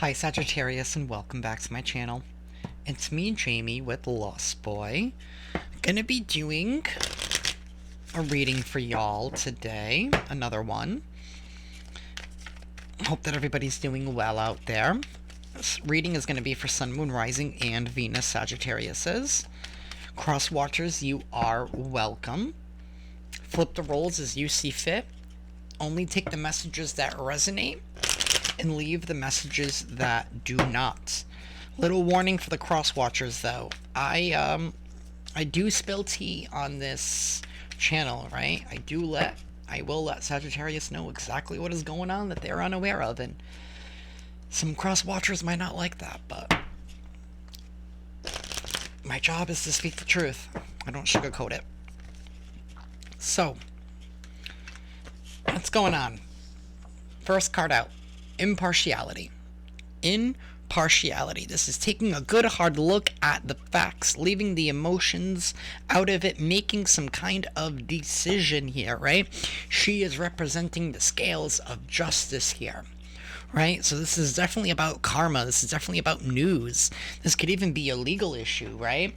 Hi Sagittarius and welcome back to my channel. It's me, Jamie, with Lost Boy. Gonna be doing a reading for y'all today. Another one. Hope that everybody's doing well out there. This reading is gonna be for Sun, Moon, Rising, and Venus Sagittariuses. Cross watchers, you are welcome. Flip the roles as you see fit. Only take the messages that resonate and leave the messages that do not. Little warning for the cross watchers though. I do spill tea on this channel, right? I will let Sagittarius know exactly what is going on that they're unaware of, and some cross watchers might not like that, but my job is to speak the truth. I don't sugarcoat it. So, what's going on? First card out. Impartiality. Impartiality. This is taking a good hard look at the facts, leaving the emotions out of it, making some kind of decision here, right? She is representing the scales of justice here, right? So this is definitely about karma. This is definitely about news. This could even be a legal issue, right?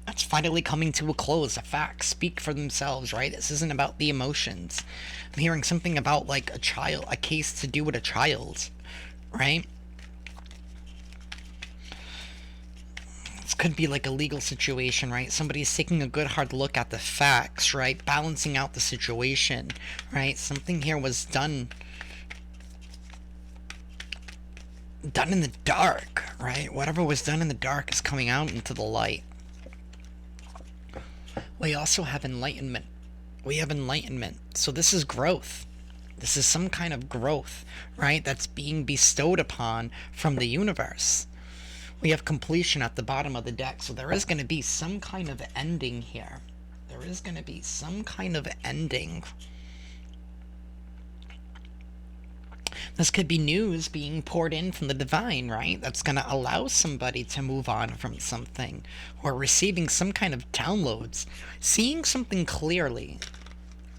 That's finally coming to a close. The facts speak for themselves, right? This isn't about the emotions. I'm hearing something about like a case to do with a child, right? This could be like a legal situation, right? Somebody's taking a good hard look at the facts, right? Balancing out the situation, right? Something here was done in the dark, right? Whatever was done in the dark is coming out into the light. We also have enlightenment. We have enlightenment. So this is growth. This is some kind of growth, right? That's being bestowed upon from the universe. We have completion at the bottom of the deck. So there is going to be some kind of ending here. There is going to be some kind of ending. This could be news being poured in from the divine, right? That's going to allow somebody to move on from something, or receiving some kind of downloads. Seeing something clearly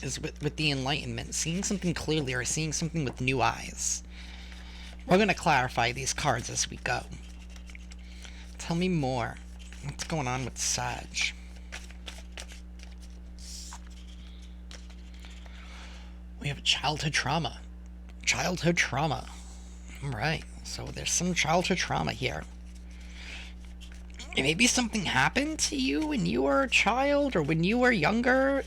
is with the enlightenment. Seeing something clearly, or seeing something with new eyes. We're going to clarify these cards as we go. Tell me more. What's going on with Sag? We have childhood trauma. Childhood trauma. Alright, so there's some childhood trauma here. Maybe something happened to you when you were a child, or when you were younger,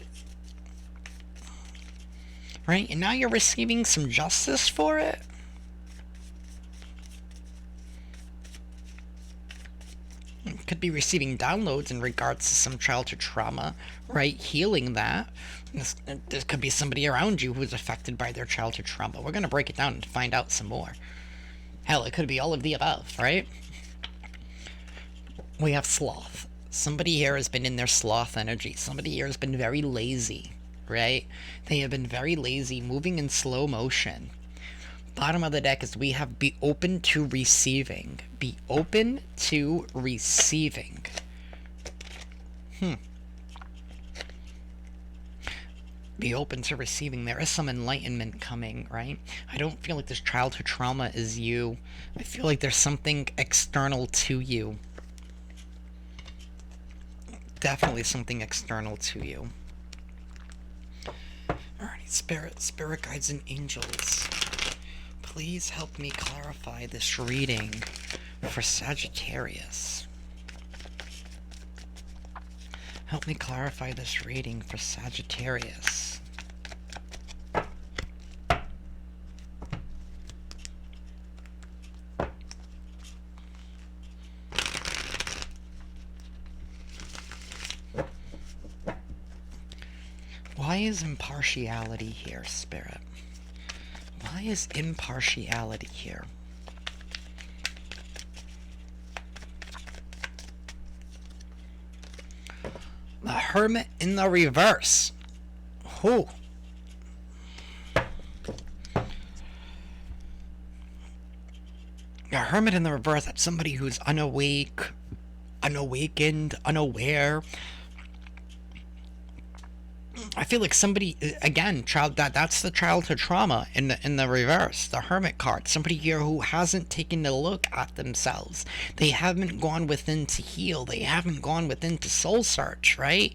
right? And now you're receiving some justice for it. You could be receiving downloads in regards to some childhood trauma, right? Healing that. There could be somebody around you who's affected by their childhood trauma. We're going to break it down and find out some more. Hell, it could be all of the above, right? We have sloth. Somebody here has been in their sloth energy. Somebody here has been very lazy, right? They have been very lazy, moving in slow motion. Bottom of the deck is we have be open to receiving. Be open to receiving. Be open to receiving. There is some enlightenment coming, right? I don't feel like this childhood trauma is you. I feel like there's something external to you. Definitely something external to you. Alright, spirit guides and angels, please help me clarify this reading for Sagittarius. Help me clarify this reading for Sagittarius. Why is impartiality here, Spirit? Why is impartiality here? The Hermit in the reverse. Who? The Hermit in the reverse, that's somebody who's unawake, unawakened, unaware. I feel like somebody, again, that's the childhood trauma in the reverse, the Hermit card. Somebody here who hasn't taken a look at themselves. They haven't gone within to heal. They haven't gone within to soul search, right?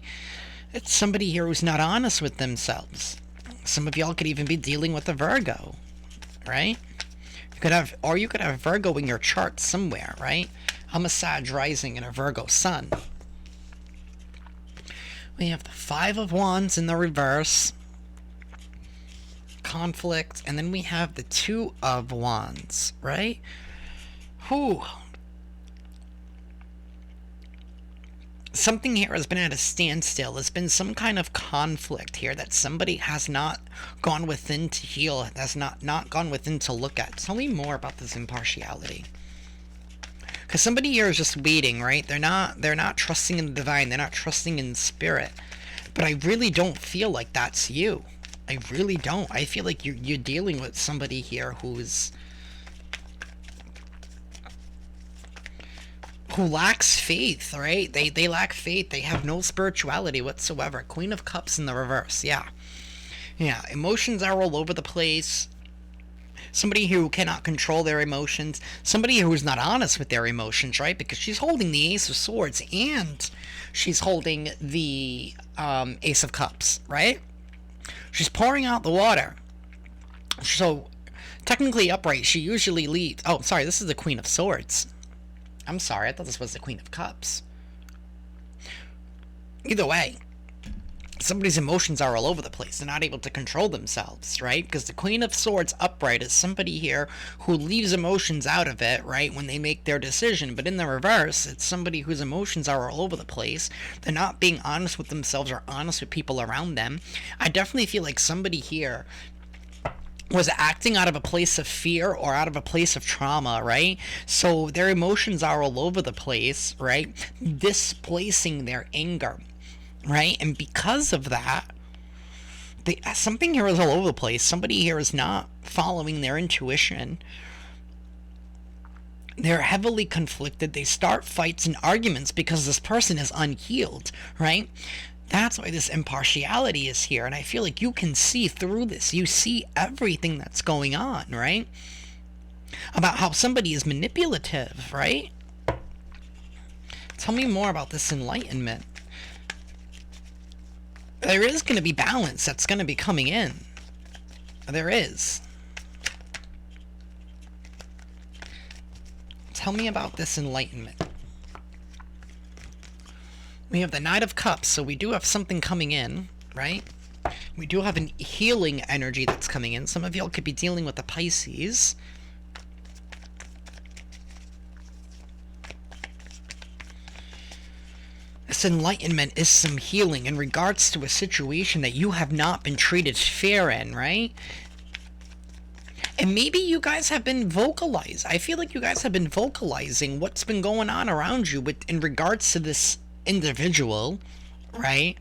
It's somebody here who's not honest with themselves. Some of y'all could even be dealing with a Virgo, right? You could have Virgo in your chart somewhere, right? I'm a Sag rising and a Virgo sun. We have the Five of Wands in the reverse, conflict, and then we have the Two of Wands, right? Whew. Something here has been at a standstill. There's been some kind of conflict here that somebody has not gone within to heal, has not gone within to look at. Tell me more about this impartiality. Because somebody here is just waiting, right? They're not trusting in the divine. They're not trusting in spirit. But I really don't feel like that's you. I really don't. I feel like you're dealing with somebody here who lacks faith, right? They lack faith. They have no spirituality whatsoever. Queen of Cups in the reverse. Yeah. Emotions are all over the place. Somebody who cannot control their emotions. Somebody who's not honest with their emotions, right? Because she's holding the Ace of Swords and she's holding the Ace of Cups, right? She's pouring out the water. So, technically upright, she usually leads... Oh, sorry, this is the Queen of Swords. I'm sorry, I thought this was the Queen of Cups. Either way, somebody's emotions are all over the place. They're not able to control themselves, right? Because the Queen of Swords upright is somebody here who leaves emotions out of it, right, when they make their decision. But in the reverse, it's somebody whose emotions are all over the place. They're not being honest with themselves or honest with people around them. I definitely feel like somebody here was acting out of a place of fear or out of a place of trauma, right? So their emotions are all over the place, right? Displacing their anger, right? And because of that, something here is all over the place. Somebody here is not following their intuition. They're heavily conflicted. They start fights and arguments because this person is unhealed, right? That's why this impartiality is here. And I feel like you can see through this. You see everything that's going on, right? About how somebody is manipulative, right? Tell me more about this enlightenment. There is going to be balance that's going to be coming in. There is. Tell me about this enlightenment. We have the Knight of Cups, so we do have something coming in, right? We do have an healing energy that's coming in. Some of y'all could be dealing with the Pisces. This enlightenment is some healing in regards to a situation that you have not been treated fair in, right? And maybe you guys have been vocalized. I feel like you guys have been vocalizing what's been going on around you in regards to this individual, right?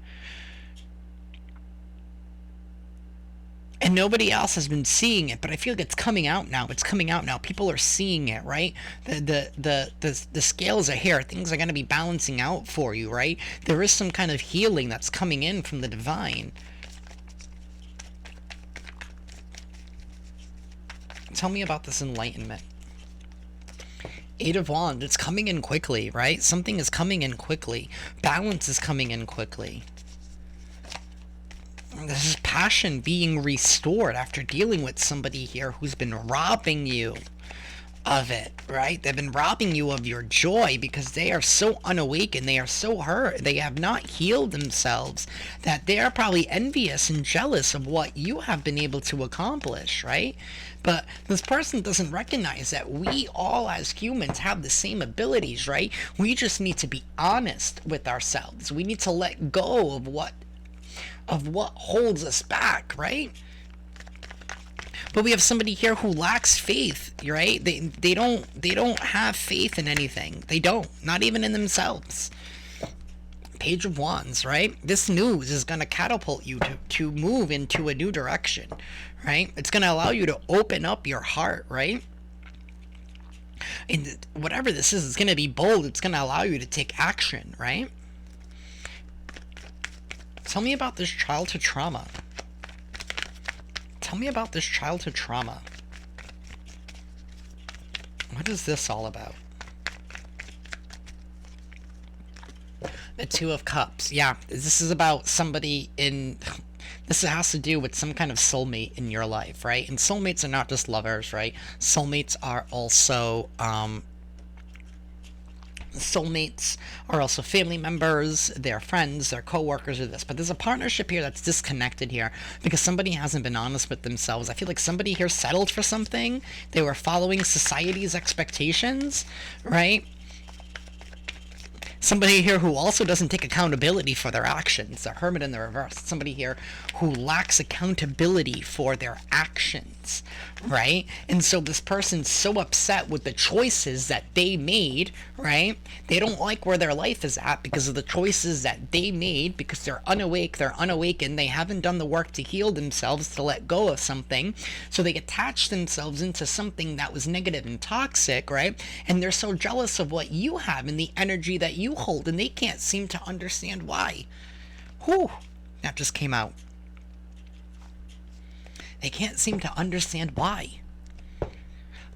And nobody else has been seeing it, but I feel like it's coming out now. It's coming out now. People are seeing it, right? The scales are here. Things are going to be balancing out for you, right? There is some kind of healing that's coming in from the divine. Tell me about this enlightenment. Eight of Wands, it's coming in quickly, right? Something is coming in quickly. Balance is coming in quickly. This is passion being restored after dealing with somebody here who's been robbing you of it, right? They've been robbing you of your joy because they are so unawakened. They are so hurt. They have not healed themselves that they are probably envious and jealous of what you have been able to accomplish, right? But this person doesn't recognize that we all as humans have the same abilities, right? We just need to be honest with ourselves. We need to let go of what holds us back, right? But we have somebody here who lacks faith, right? They don't have faith in anything. They don't, not even in themselves. Page of Wands, right? This news is going to catapult you to move into a new direction, right? It's going to allow you to open up your heart, right? And whatever this is, it's going to be bold. It's going to allow you to take action, right? Tell me about this childhood trauma. Tell me about this childhood trauma. What is this all about? The Two of Cups. Yeah, this is about somebody in... This has to do with some kind of soulmate in your life, right? And soulmates are not just lovers, right? Soulmates are also... soulmates are also family members, their friends, their co-workers, or this. But there's a partnership here that's disconnected here because somebody hasn't been honest with themselves. I feel like somebody here settled for something. They were following society's expectations, right? Somebody here who also doesn't take accountability for their actions. The Hermit in the reverse. Somebody here who lacks accountability for their actions, right? And so this person's so upset with the choices that they made, right? They don't like where their life is at because of the choices that they made, because they're unawake, they're unawakened, they haven't done the work to heal themselves, to let go of something. So they attach themselves into something that was negative and toxic, right? And they're so jealous of what you have and the energy that you hold, and they can't seem to understand why. Whew, that just came out. They can't seem to understand why.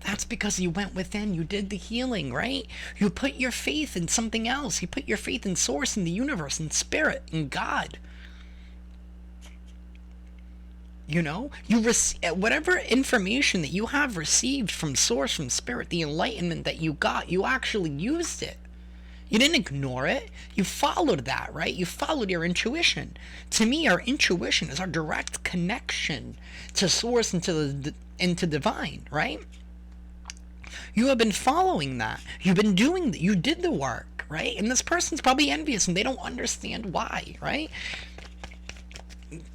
That's because you went within, you did the healing, right? You put your faith in something else. You put your faith in source, in the universe, in spirit, in God. You know, whatever information that you have received from source, from spirit, the enlightenment that you got, you actually used it. You didn't ignore it. You followed that, right? You followed your intuition. To me, our intuition is our direct connection to source and into divine, right? You have been following that. You've been doing that. You did the work, right? And this person's probably envious and they don't understand why, right?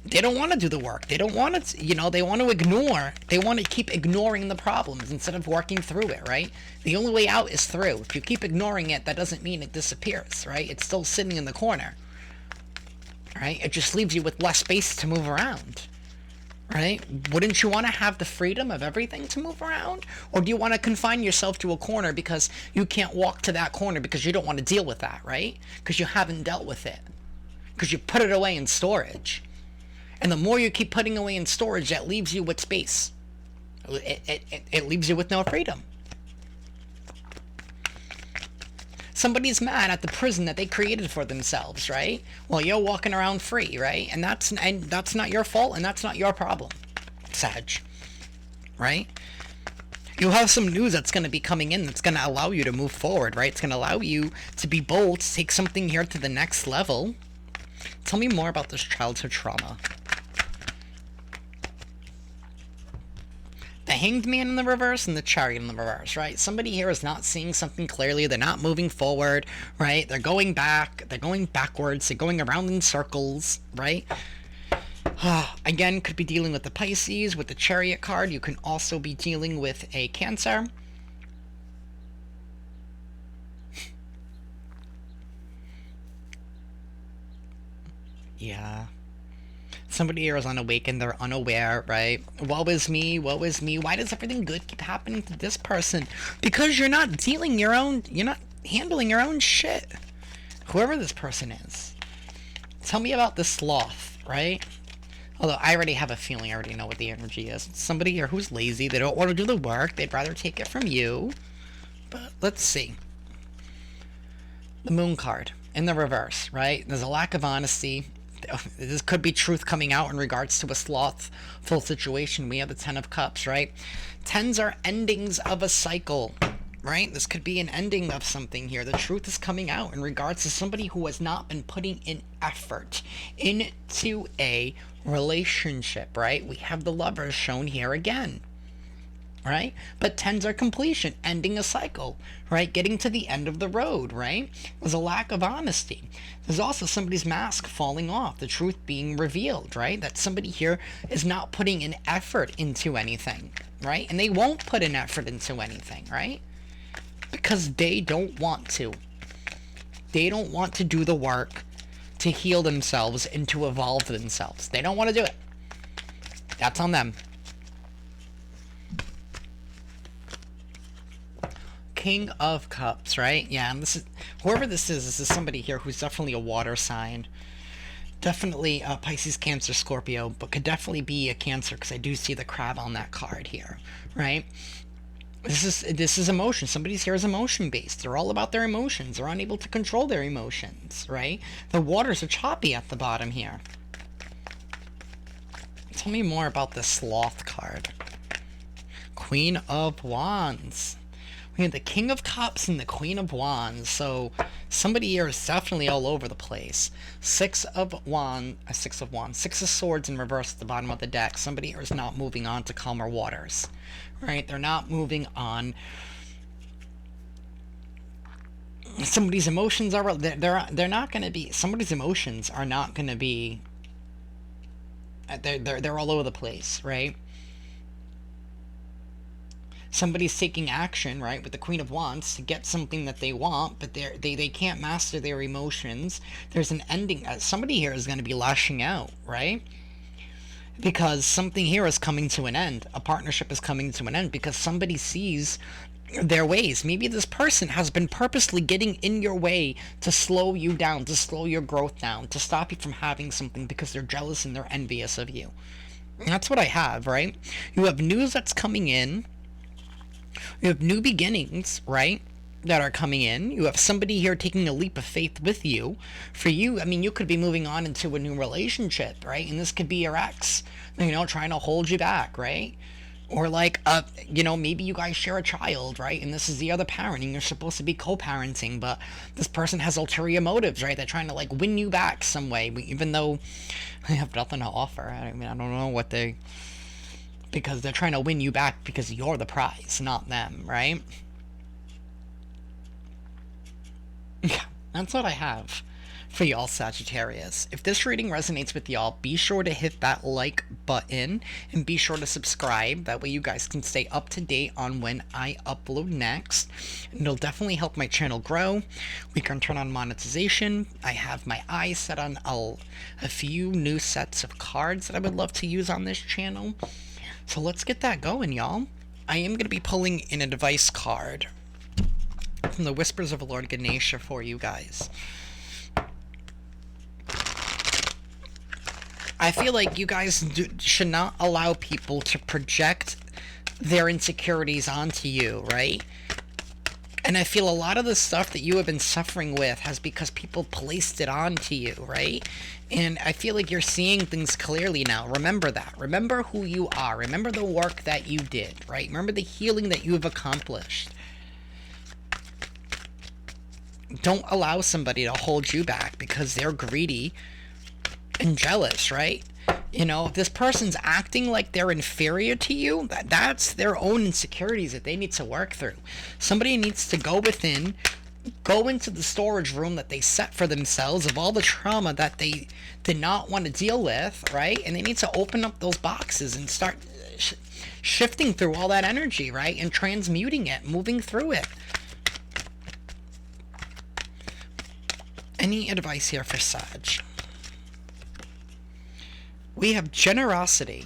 They don't want to do the work. They don't want to, they want to ignore. They want to keep ignoring the problems instead of working through it, right? The only way out is through. If you keep ignoring it, that doesn't mean it disappears, right? It's still sitting in the corner, right? It just leaves you with less space to move around, right? Wouldn't you want to have the freedom of everything to move around? Or do you want to confine yourself to a corner because you can't walk to that corner because you don't want to deal with that, right? Because you haven't dealt with it. Because you put it away in storage. And the more you keep putting away in storage, that leaves you with space. It leaves you with no freedom. Somebody's mad at the prison that they created for themselves, right? Well, you're walking around free, right? And that's not your fault, and that's not your problem, Sag. Right? You have some news that's going to be coming in that's going to allow you to move forward, right? It's going to allow you to be bold, to take something here to the next level. Tell me more about this childhood trauma. The Hanged Man in the reverse and the Chariot in the reverse, right? Somebody here is not seeing something clearly. They're not moving forward, right? They're going back. They're going backwards. They're going around in circles, right? Again, could be dealing with the Pisces, with the Chariot card. You can also be dealing with a Cancer. Yeah. Somebody here is unawakened, they're unaware, right? Woe is me, woe is me. Why does everything good keep happening to this person? Because you're not handling your own shit. Whoever this person is. Tell me about the Sloth, right? Although I already have a feeling, I already know what the energy is. Somebody here who's lazy, they don't want to do the work, they'd rather take it from you. But let's see. The Moon card in the reverse, right? There's a lack of honesty. This could be truth coming out in regards to a slothful situation. We have the Ten of Cups, right? Tens are endings of a cycle, right? This could be an ending of something here. The truth is coming out in regards to somebody who has not been putting in effort into a relationship, right? We have the Lovers shown here again, right? But tens are completion, ending a cycle, right? Getting to the end of the road, right? There's a lack of honesty. There's also somebody's mask falling off, the truth being revealed, right? That somebody here is not putting an effort into anything, right? And they won't put an effort into anything, right? Because they don't want to. They don't want to do the work to heal themselves and to evolve themselves. They don't want to do it. That's on them. King of Cups, right? Yeah, and this is whoever this is somebody here who's definitely a water sign. Definitely Pisces, Cancer, Scorpio, but could definitely be a Cancer because I do see the crab on that card here, right? This is emotion. Somebody's here is emotion based. They're all about their emotions. They're unable to control their emotions, right? The waters are choppy at the bottom here. Tell me more about this sloth card. Queen of Wands. We have the King of Cups and the Queen of Wands. So somebody here is definitely all over the place. Six of Swords in reverse at the bottom of the deck. Somebody here is not moving on to calmer waters, right? They're not moving on. Somebody's emotions are they're not going to be. Somebody's emotions are not going to be. They're all over the place, right? Somebody's taking action, right, with the Queen of Wands to get something that they want, but they can't master their emotions. There's an ending. Somebody here is going to be lashing out, right? Because something here is coming to an end. A partnership is coming to an end because somebody sees their ways. Maybe this person has been purposely getting in your way to slow you down, to slow your growth down, to stop you from having something because they're jealous and they're envious of you. That's what I have, right? You have news that's coming in. You have new beginnings, right, that are coming in. You have somebody here taking a leap of faith with you. For you, I mean, you could be moving on into a new relationship, right? And this could be your ex, trying to hold you back, right? Or like, maybe you guys share a child, right? And this is the other parent, and you're supposed to be co-parenting, but this person has ulterior motives, right? They're trying to like win you back some way, even though they have nothing to offer. I mean, I don't know what they... Because they're trying to win you back because you're the prize, not them, right? Yeah, that's what I have for y'all, Sagittarius. If this reading resonates with y'all, be sure to hit that like button and be sure to subscribe. That way you guys can stay up to date on when I upload next. And it'll definitely help my channel grow. We can turn on monetization. I have my eyes set on a few new sets of cards that I would love to use on this channel. So let's get that going, y'all. I am going to be pulling an advice card from the Whispers of Lord Ganesha for you guys. I feel like you guys should not allow people to project their insecurities onto you, right? And I feel a lot of the stuff that you have been suffering with has because people placed it onto you, right? And I feel like you're seeing things clearly now. Remember that. Remember who you are. Remember the work that you did, right? Remember the healing that you have accomplished. Don't allow somebody to hold you back because they're greedy and jealous, right? If this person's acting like they're inferior to you, that's their own insecurities that they need to work through. Somebody needs to go within, go into the storage room that they set for themselves of all the trauma that they did not want to deal with, right? And they need to open up those boxes and start shifting through all that energy, right? And transmuting it, moving through it. Any advice here for Sag? We have generosity.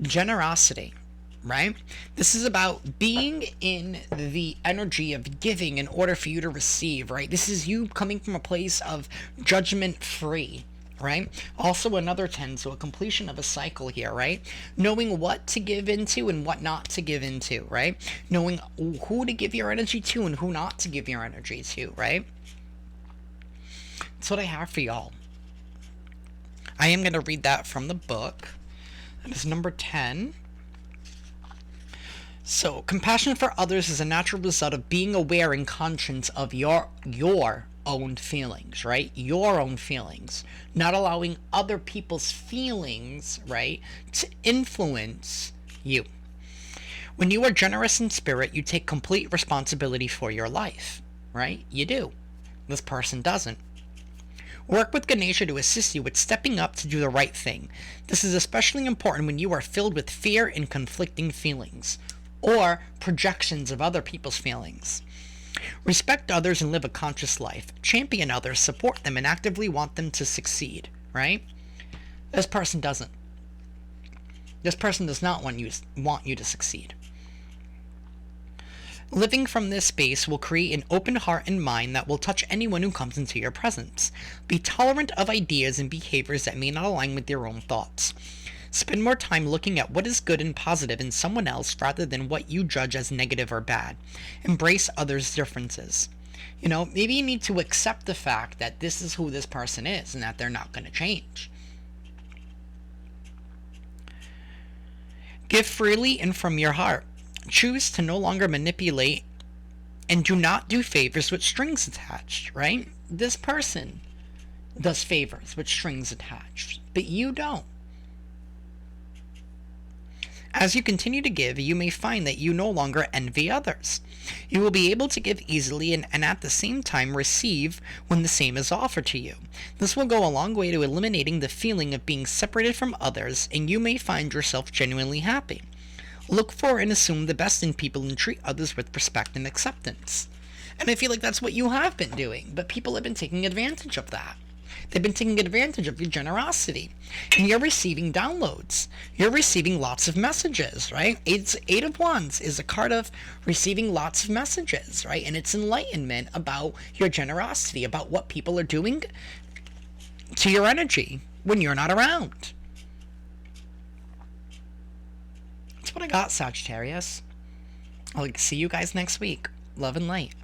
Generosity, right? This is about being in the energy of giving in order for you to receive, right? This is you coming from a place of judgment free, right? Also another 10, so a completion of a cycle here, right? Knowing what to give into and what not to give into, right? Knowing who to give your energy to and who not to give your energy to, right? That's what I have for y'all. I am going to read that from the book. That is number 10. So, compassion for others is a natural result of being aware and conscious of your own feelings, right? Your own feelings. Not allowing other people's feelings, right, to influence you. When you are generous in spirit, you take complete responsibility for your life, right? You do. This person doesn't. Work with Ganesha to assist you with stepping up to do the right thing. This is especially important when you are filled with fear and conflicting feelings, or projections of other people's feelings. Respect others and live a conscious life. Champion others, support them, and actively want them to succeed, right? This person doesn't. This person does not want you to succeed. Living from this space will create an open heart and mind that will touch anyone who comes into your presence. Be tolerant of ideas and behaviors that may not align with your own thoughts. Spend more time looking at what is good and positive in someone else rather than what you judge as negative or bad. Embrace others' differences. Maybe you need to accept the fact that this is who this person is and that they're not going to change. Give freely and from your heart. Choose to no longer manipulate and do not do favors with strings attached, right? This person does favors with strings attached, but you don't. As you continue to give, you may find that you no longer envy others. You will be able to give easily and at the same time receive when the same is offered to you. This will go a long way to eliminating the feeling of being separated from others, and you may find yourself genuinely happy. Look for and assume the best in people and treat others with respect and acceptance. And I feel like that's what you have been doing, but people have been taking advantage of that. They've been taking advantage of your generosity. And you're receiving downloads. You're receiving lots of messages, right? Eight of Wands is a card of receiving lots of messages, right? And it's enlightenment about your generosity, about what people are doing to your energy when you're not around. That's what I got, Sagittarius. I'll see you guys next week. Love and light.